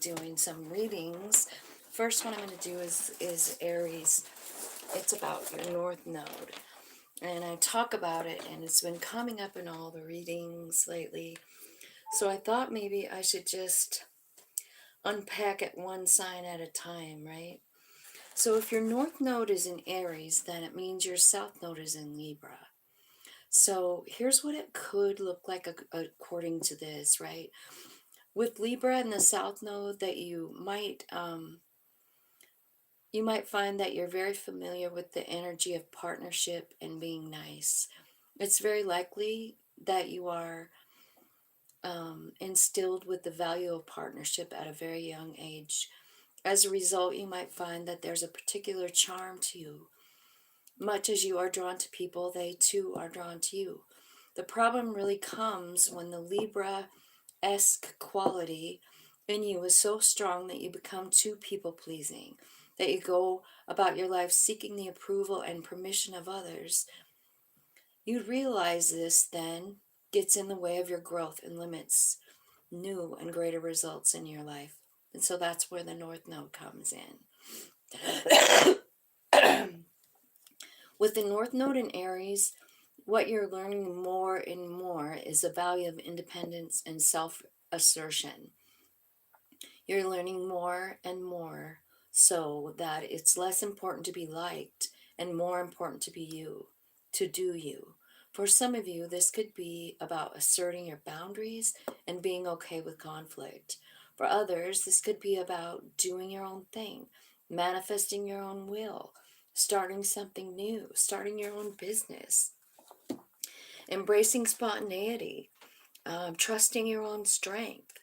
doing some readings. First one I'm going to do is Aries. It's about your North Node. And I talk about it, and it's been coming up in all the readings lately. So I thought maybe I should just unpack it one sign at a time, right? So if your North Node is in Aries, then it means your South Node is in Libra. So here's what it could look like according to this, right? With Libra and the South Node, that you might find that you're very familiar with the energy of partnership and being nice. It's very likely that you are instilled with the value of partnership at a very young age. As a result, you might find that there's a particular charm to you. Much as you are drawn to people, they too are drawn to you. The problem really comes when the Libra-esque quality in you is so strong that you become too people-pleasing, that you go about your life seeking the approval and permission of others. You'd realize this then gets in the way of your growth and limits new and greater results in your life. And so that's where the North Node comes in. With the North Node in Aries, what you're learning more and more is the value of independence and self assertion. You're learning more and more so that it's less important to be liked and more important to be you, to do you. For some of you, this could be about asserting your boundaries and being okay with conflict. For others, this could be about doing your own thing, manifesting your own will, starting something new, starting your own business, embracing spontaneity, trusting your own strength,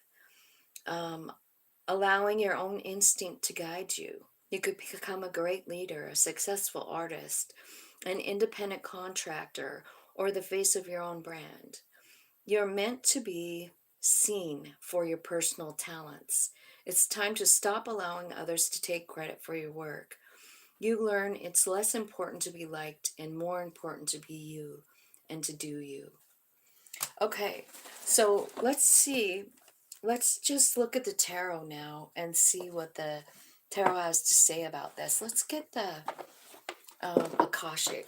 um, allowing your own instinct to guide you. You could become a great leader, a successful artist, an independent contractor, or the face of your own brand. You're meant to be seen for your personal talents. It's time to stop allowing others to take credit for your work. You learn it's less important to be liked and more important to be you and to do you. Okay, so let's just look at the tarot now and see what the tarot has to say about this. Let's get the Akashic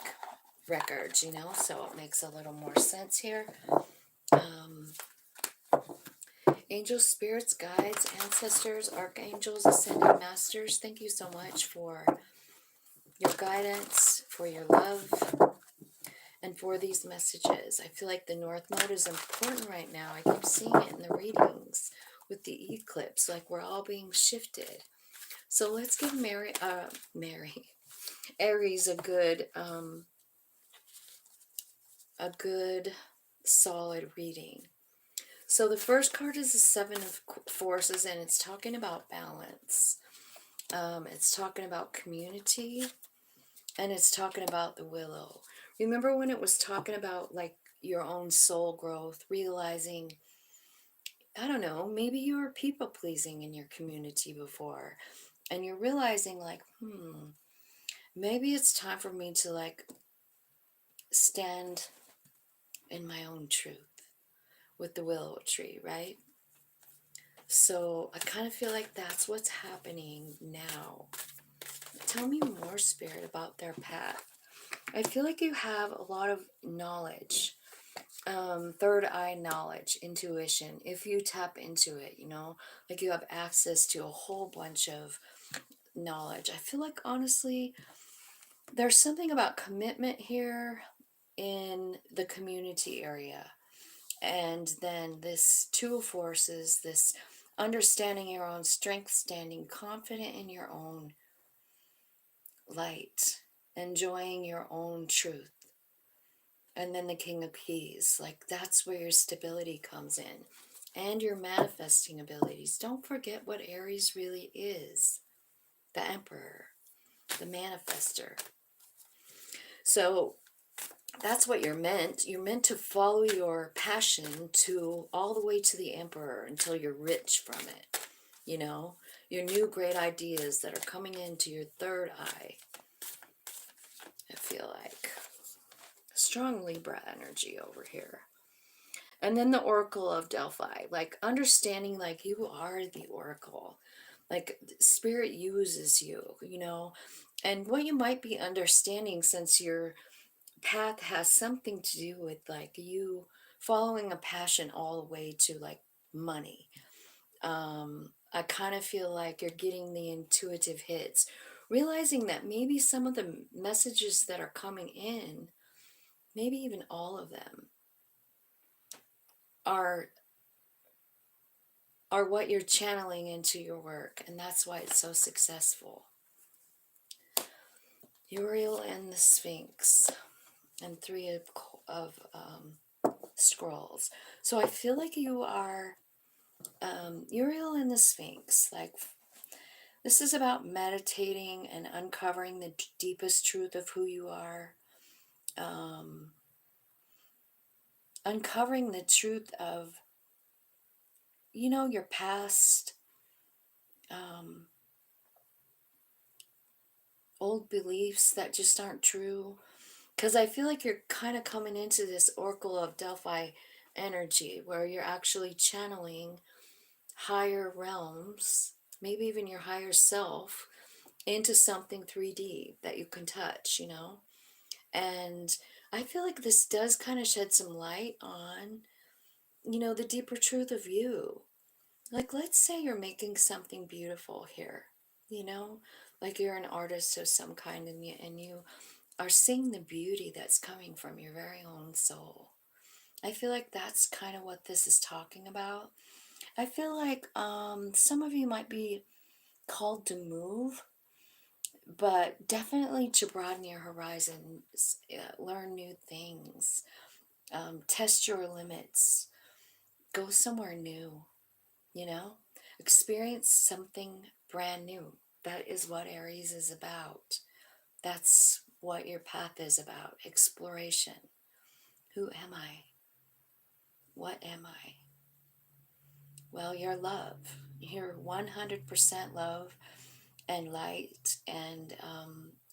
records, so it makes a little more sense here. Um, Angels, spirits, guides, ancestors, archangels, ascended masters, thank you so much for your guidance, for your love, and for these messages. I feel like the North Node is important right now. I keep seeing it in the readings with the eclipse, like we're all being shifted. So let's give Aries a good solid reading. So the first card is the Seven of Forces, and it's talking about balance. It's talking about community, and it's talking about the willow. Remember when it was talking about like your own soul growth, realizing, I don't know, maybe you were people pleasing in your community before, and you're realizing like, maybe it's time for me to like stand in my own truth with the willow tree, right? So I kind of feel like that's what's happening now. Tell me more, Spirit, about their path. I feel like you have a lot of knowledge, third eye knowledge, intuition. If you tap into it, like you have access to a whole bunch of knowledge. I feel like, honestly, there's something about commitment here in the community area. And then this Two of Forces, this understanding your own strength, standing confident in your own light, enjoying your own truth. And then the King of Keys, like that's where your stability comes in. And your manifesting abilities. Don't forget what Aries really is. The Emperor, the manifester. So that's what you're meant. You're meant to follow your passion to all the way to the Emperor until you're rich from it. Your new great ideas that are coming into your third eye. I feel like strong Libra energy over here. And then the Oracle of Delphi, like understanding like you are the Oracle. Like spirit uses you, you know, and what you might be understanding since your path has something to do with like you following a passion all the way to like money. I kind of feel like you're getting the intuitive hits, realizing that maybe some of the messages that are coming in, maybe even all of them, are are what you're channeling into your work, and that's why it's so successful. Uriel and the Sphinx, and three of scrolls. So I feel like you are Uriel and the Sphinx. Like this is about meditating and uncovering the deepest truth of who you are. Um, Uncovering the truth of, you know, your past, um, old beliefs that just aren't true. Because I feel like you're kind of coming into this Oracle of Delphi energy where you're actually channeling higher realms, maybe even your higher self, into something 3D that you can touch, you know? And I feel like this does kind of shed some light on, you know, the deeper truth of you. Like, let's say you're making something beautiful here, you know? Like you're an artist of some kind, and you are seeing the beauty that's coming from your very own soul. I feel like that's kind of what this is talking about. I feel like some of you might be called to move, but definitely to broaden your horizons, learn new things, test your limits, go somewhere new, you know, experience something brand new. That is what Aries is about. That's what your path is about, exploration. Who am I? What am I? Well, you're love. You're 100% love and light, and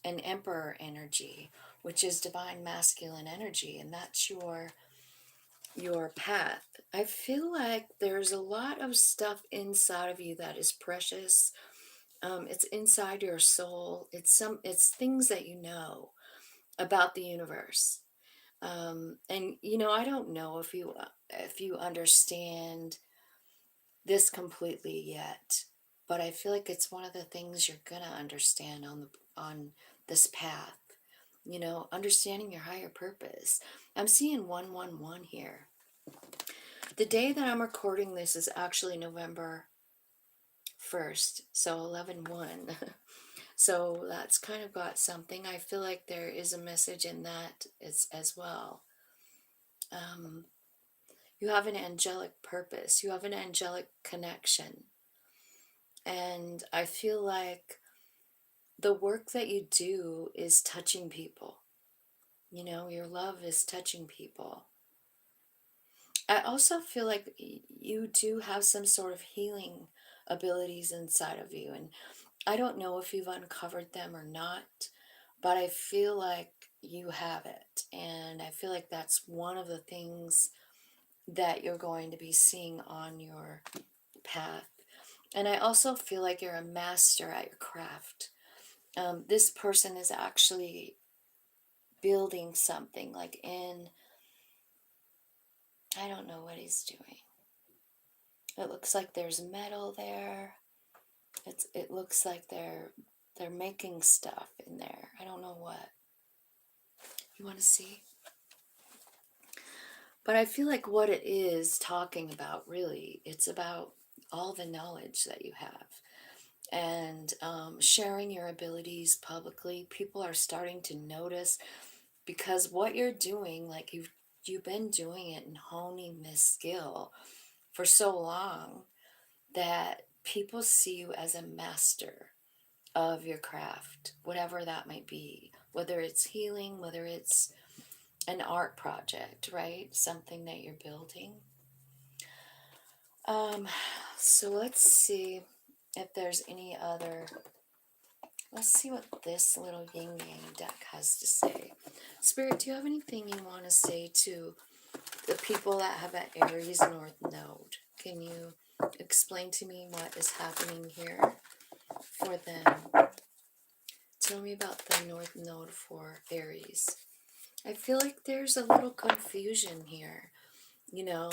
an emperor energy, which is divine masculine energy, and that's your path. I feel like there's a lot of stuff inside of you that is precious. It's inside your soul. It's things that you know about the universe. And you know, I don't know if you understand this completely yet, but I feel like it's one of the things you're gonna understand on this path. You know, understanding your higher purpose. I'm seeing 111 here. The day that I'm recording this is actually November 1st, so 11/1. So that's kind of got something. I feel like there is a message in that as well. Um, you have an angelic purpose, you have an angelic connection. And I feel like the work that you do is touching people. You know, your love is touching people. I also feel like you do have some sort of healing abilities inside of you. And I don't know if you've uncovered them or not, but I feel like you have it. And I feel like that's one of the things that you're going to be seeing on your path. And I also feel like you're a master at your craft. This person is actually building something like in, I don't know what he's doing. It looks like there's metal there. It looks like they're making stuff in there. I don't know what. You want to see? But I feel like what it is talking about, really, it's about all the knowledge that you have, and sharing your abilities publicly. People are starting to notice because what you're doing, like you've been doing it and honing this skill for so long that people see you as a master of your craft, whatever that might be, whether it's healing, whether it's an art project, right? Something that you're building. Um, so let's see if there's any other. Let's see what this little yin yang deck has to say. Spirit, do you have anything you want to say to the people that have an Aries North Node. Can you explain to me what is happening here for them? Tell me about the North Node for Aries. I feel like there's a little confusion here. You know,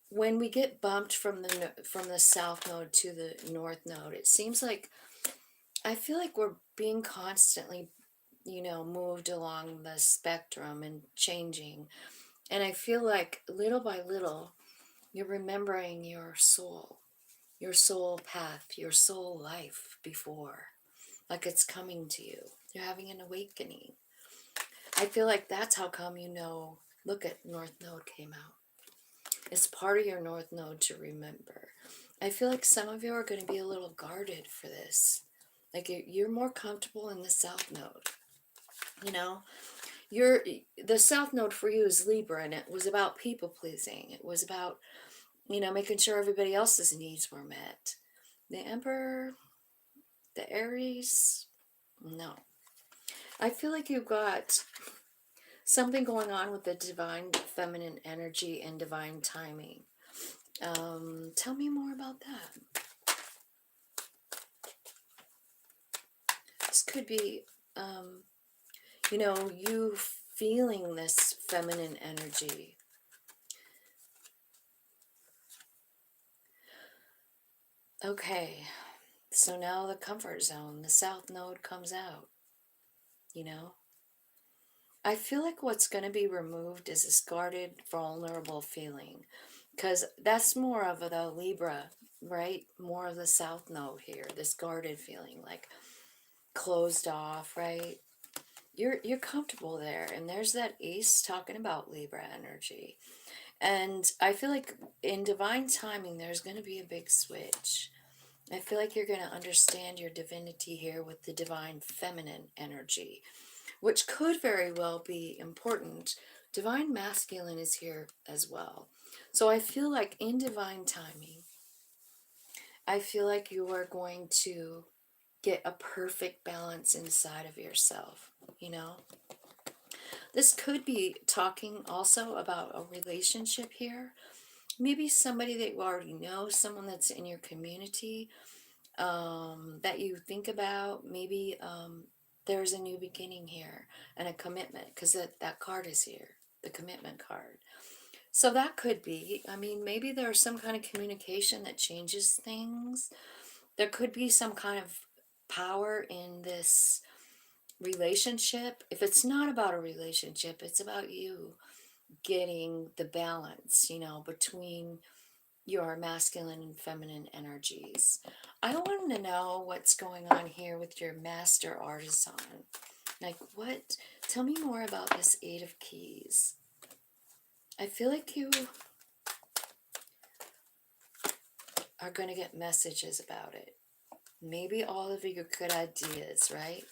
when we get bumped from the South Node to the North Node, it seems like I feel like we're being constantly, moved along the spectrum and changing. And I feel like little by little, you're remembering your soul path, your soul life before, like it's coming to you. You're having an awakening. I feel like that's how come look at North Node came out. It's part of your North Node to remember. I feel like some of you are going to be a little guarded for this. Like you're more comfortable in the South Node. You know, the South Node for you is Libra, and it was about people pleasing. It was about, making sure everybody else's needs were met. The Emperor, the Aries, no. I feel like you've got something going on with the divine feminine energy and divine timing. Tell me more about that. This could be, you feeling this feminine energy. Okay, so now the comfort zone, the South Node comes out, you know? I feel like what's going to be removed is this guarded, vulnerable feeling, because that's more of the Libra, right? More of the South Node here, this guarded feeling, like closed off, right? You're comfortable there, and there's that Ace talking about Libra energy. And I feel like in divine timing, there's going to be a big switch. I feel like you're going to understand your divinity here with the divine feminine energy, which could very well be important. Divine masculine is here as well. So I feel like in divine timing, I feel like you are going to get a perfect balance inside of yourself, you know? This could be talking also about a relationship here. Maybe somebody that you already know, someone that's in your community, that you think about. Maybe there's a new beginning here and a commitment, because that card is here, the commitment card. So that could be, maybe there's some kind of communication that changes things. There could be some kind of power in this relationship. If it's not about a relationship, it's about you getting the balance, between your masculine and feminine energies. I want to know what's going on here with your master artisan. Like, what? Tell me more about this Eight of Keys. I feel like you are going to get messages about it. Maybe all of your good ideas, right?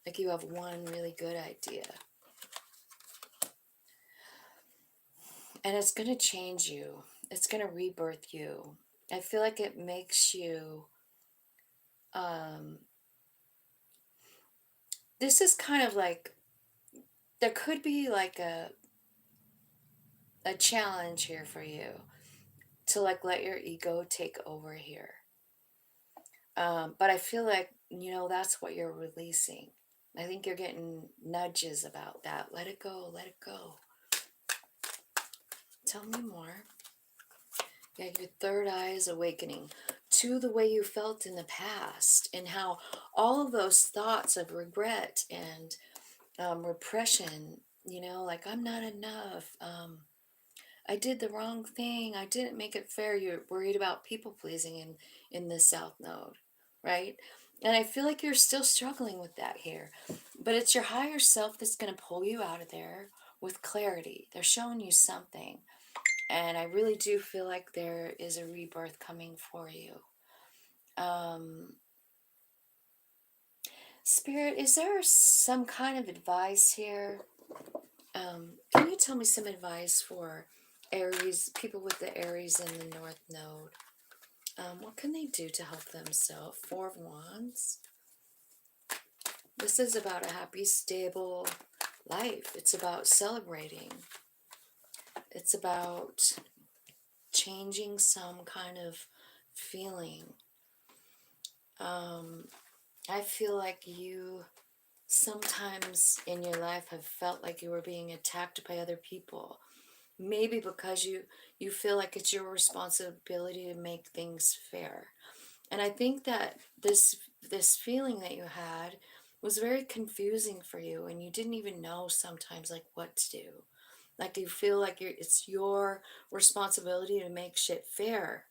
Like you have one really good idea. And it's going to change you. It's going to rebirth you. I feel like it makes you, this is kind of like, there could be like a challenge here for you to like let your ego take over here. But I feel like, that's what you're releasing. I think you're getting nudges about that. Let it go, let it go. Tell me more. Yeah, your third eye is awakening to the way you felt in the past, and how all of those thoughts of regret and repression, like I'm not enough. I did the wrong thing. I didn't make it fair. You're worried about people pleasing in the South Node, right? And I feel like you're still struggling with that here. But it's your higher self that's going to pull you out of there with clarity. They're showing you something. And I really do feel like there is a rebirth coming for you. Spirit, is there some kind of advice here? Can you tell me some advice for Aries, people with the Aries in the North Node? What can they do to help themselves? Four of Wands. This is about a happy, stable life. It's about celebrating. It's about changing some kind of feeling. I feel like you sometimes in your life have felt like you were being attacked by other people. Maybe because you feel like it's your responsibility to make things fair. And I think that this feeling that you had was very confusing for you, and you didn't even know sometimes like what to do. Like you feel like it's your responsibility to make shit fair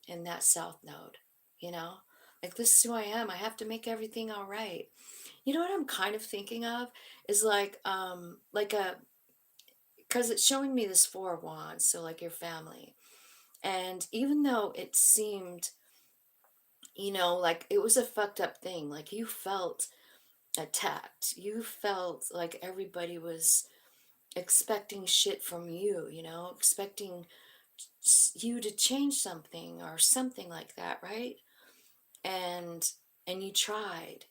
in that south node, you know? Like this is who I am. I have to make everything all right. You know what I'm kind of thinking of is like a because it's showing me this four of wands, so like your family. And even though it seemed, like it was a fucked up thing, like you felt attacked. You felt like everybody was expecting shit from you, expecting you to change something or something like that, right? And you tried.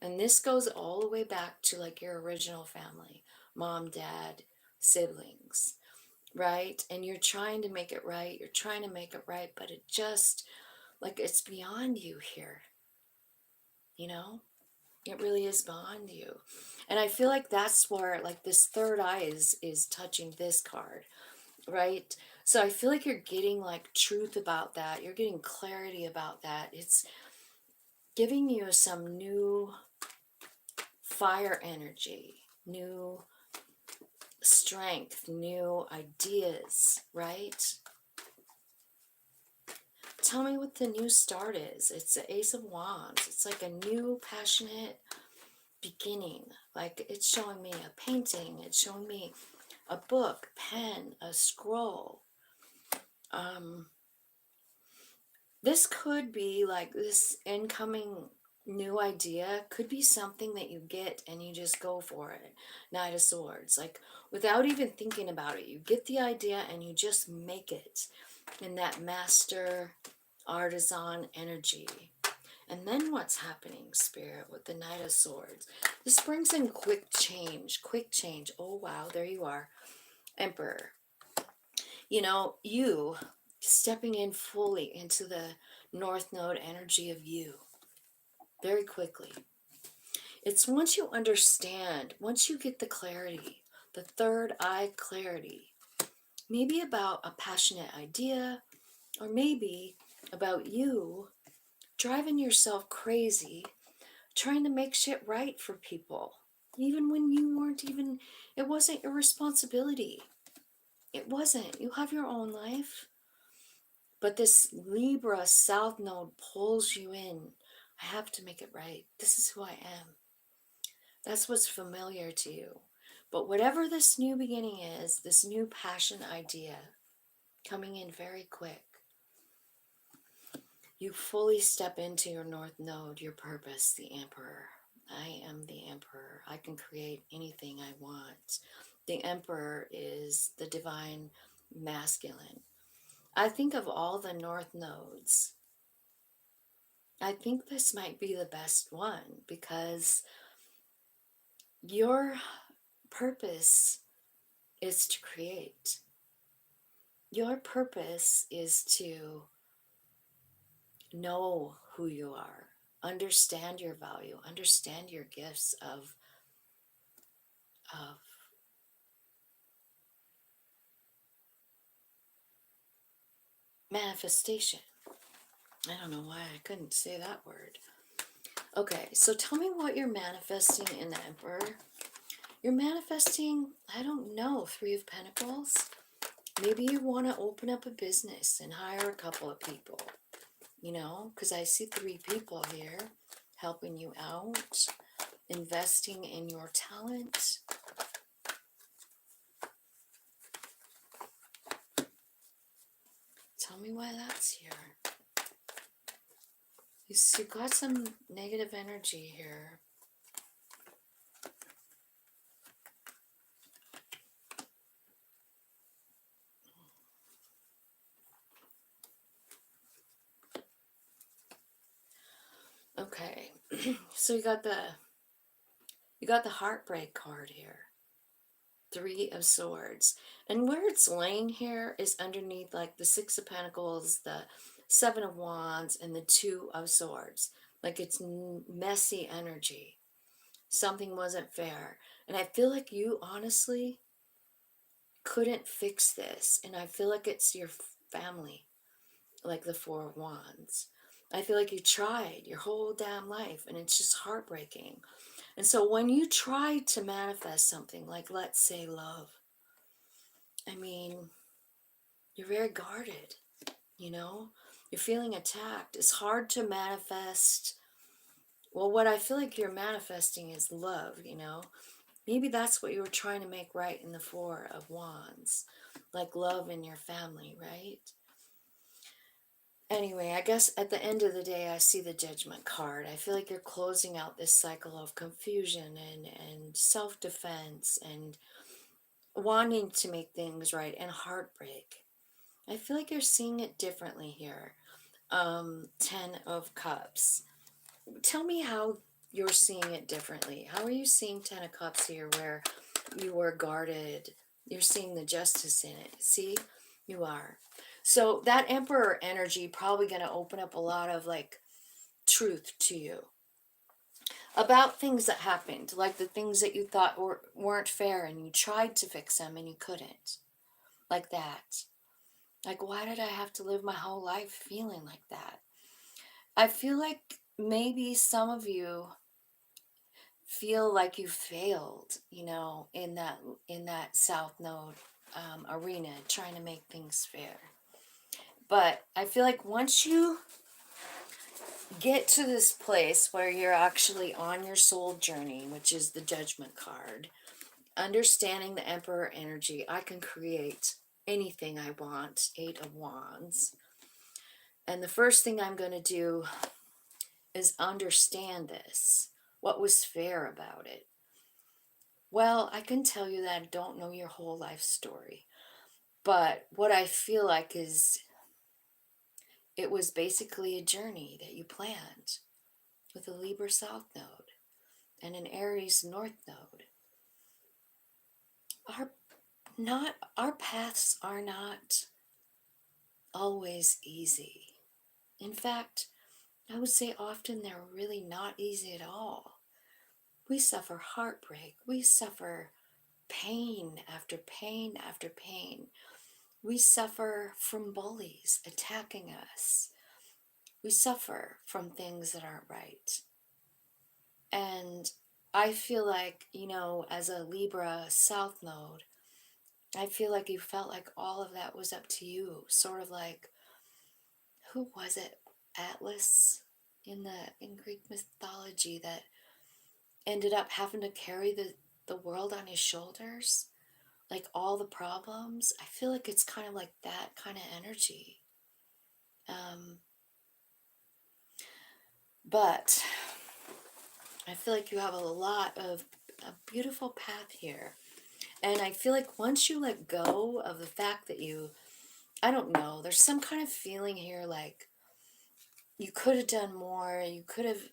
And this goes all the way back to like your original family, mom, dad, siblings, right? And you're trying to make it right. You're trying to make it right, but it just like it's beyond you here, you know? It really is beyond you. And I feel like that's where like this third eye is touching this card, right? So I feel like you're getting like truth about that. You're getting clarity about that. It's giving you some new fire energy, new strength, new ideas, right? Tell me what the new start is. It's the Ace of Wands. It's like a new passionate beginning. Like it's showing me a painting. It's showing me a book, pen, a scroll. This could be like this incoming new idea could be something that you get and you just go for it. Knight of Swords, like without even thinking about it, you get the idea and you just make it in that master artisan energy. And then what's happening, Spirit, with the Knight of Swords? This brings in quick change, quick change. Oh, wow, there you are, Emperor. You stepping in fully into the North Node energy of you very quickly. It's once you understand, once you get the clarity, the third eye clarity, maybe about a passionate idea, or maybe about you driving yourself crazy, trying to make shit right for people, even when you weren't even, it wasn't your responsibility. It wasn't. You have your own life. But this Libra South Node pulls you in. I have to make it right. This is who I am. That's what's familiar to you. But whatever this new beginning is, this new passion idea coming in very quick, you fully step into your North Node, your purpose, the Emperor. I am the Emperor. I can create anything I want. The Emperor is the divine masculine. I think of all the North Nodes, I think this might be the best one because your purpose is to create. Your purpose is to know who you are, understand your value, understand your gifts of manifestation. I don't know why I couldn't say that word. Okay, so tell me what you're manifesting in the Emperor. You're manifesting, I don't know, Three of Pentacles. Maybe you want to open up a business and hire a couple of people, because I see three people here helping you out, investing in your talent. Tell me why that's here. You got some negative energy here. Okay, so you got the heartbreak card here. Three of Swords. And where it's laying here is underneath like the Six of Pentacles, the Seven of Wands, and the Two of Swords. Like it's messy energy. Something wasn't fair. And I feel like you honestly couldn't fix this. And I feel like it's your family, like the Four of Wands. I feel like you tried your whole damn life and it's just heartbreaking. And so when you try to manifest something like, let's say, love, I mean, you're very guarded, you know? You're feeling attacked. It's hard to manifest. Well, what I feel like you're manifesting is love, you know? Maybe that's what you were trying to make right in the Four of Wands, like love in your family, right? Anyway, I guess at the end of the day, I see the Judgment card. I feel like you're closing out this cycle of confusion and self-defense and wanting to make things right and heartbreak. I feel like you're seeing it differently here. 10 of Cups. Tell me how you're seeing it differently. How are you seeing 10 of Cups here where you were guarded? You're seeing the justice in it. See? You are. So that Emperor energy probably going to open up a lot of like truth to you about things that happened, like the things that you thought weren't fair and you tried to fix them and you couldn't. Like that. Like, why did I have to live my whole life feeling like that? I feel like maybe some of you feel like you failed, you know, in that South Node arena, trying to make things fair. But I feel like once you get to this place where you're actually on your soul journey, which is the Judgment card, understanding the Emperor energy, I can create anything I want. 8 of Wands. And the first thing I'm going to do is understand this. What was fair about it? Well, I can tell you that I don't know your whole life story. But what I feel like is it was basically a journey that you planned with a Libra South Node and an Aries North Node. Our paths are not always easy. In fact, I would say often they're really not easy at all. We suffer heartbreak. We suffer pain after pain after pain. We suffer from bullies attacking us. We suffer from things that aren't right. And I feel like, you know, as a Libra South Node, I feel like you felt like all of that was up to you. Sort of like, who was it? Atlas in Greek mythology that ended up having to carry the world on his shoulders, like all the problems. I feel like it's kind of like that kind of energy. But I feel like you have a lot of a beautiful path here. And I feel like once you let go of the fact that I don't know, there's some kind of feeling here like you could have done more, you could have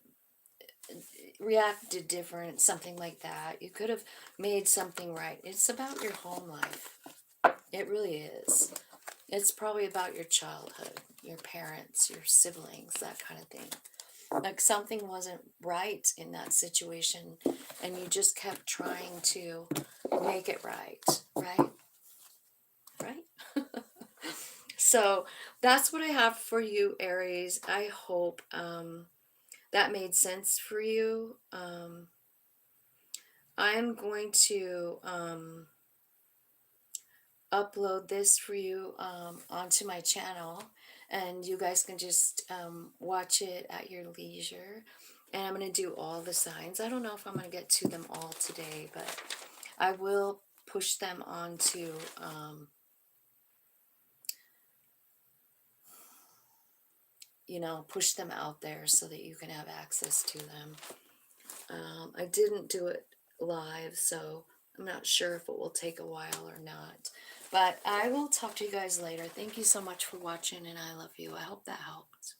reacted different, something like that. You could have made something right. It's about your home life. It really is. It's probably about your childhood, your parents, your siblings, that kind of thing. Like something wasn't right in that situation and you just kept trying to make it right, right? Right? So that's what I have for you, Aries. I hope that made sense for you. I'm going to upload this for you onto my channel, and you guys can just watch it at your leisure. And I'm going to do all the signs. I don't know if I'm going to get to them all today, but I will push them onto you know, push them out there so that you can have access to them. I didn't do it live, so I'm not sure if it will take a while or not. But I will talk to you guys later. Thank you so much for watching, and I love you. I hope that helped.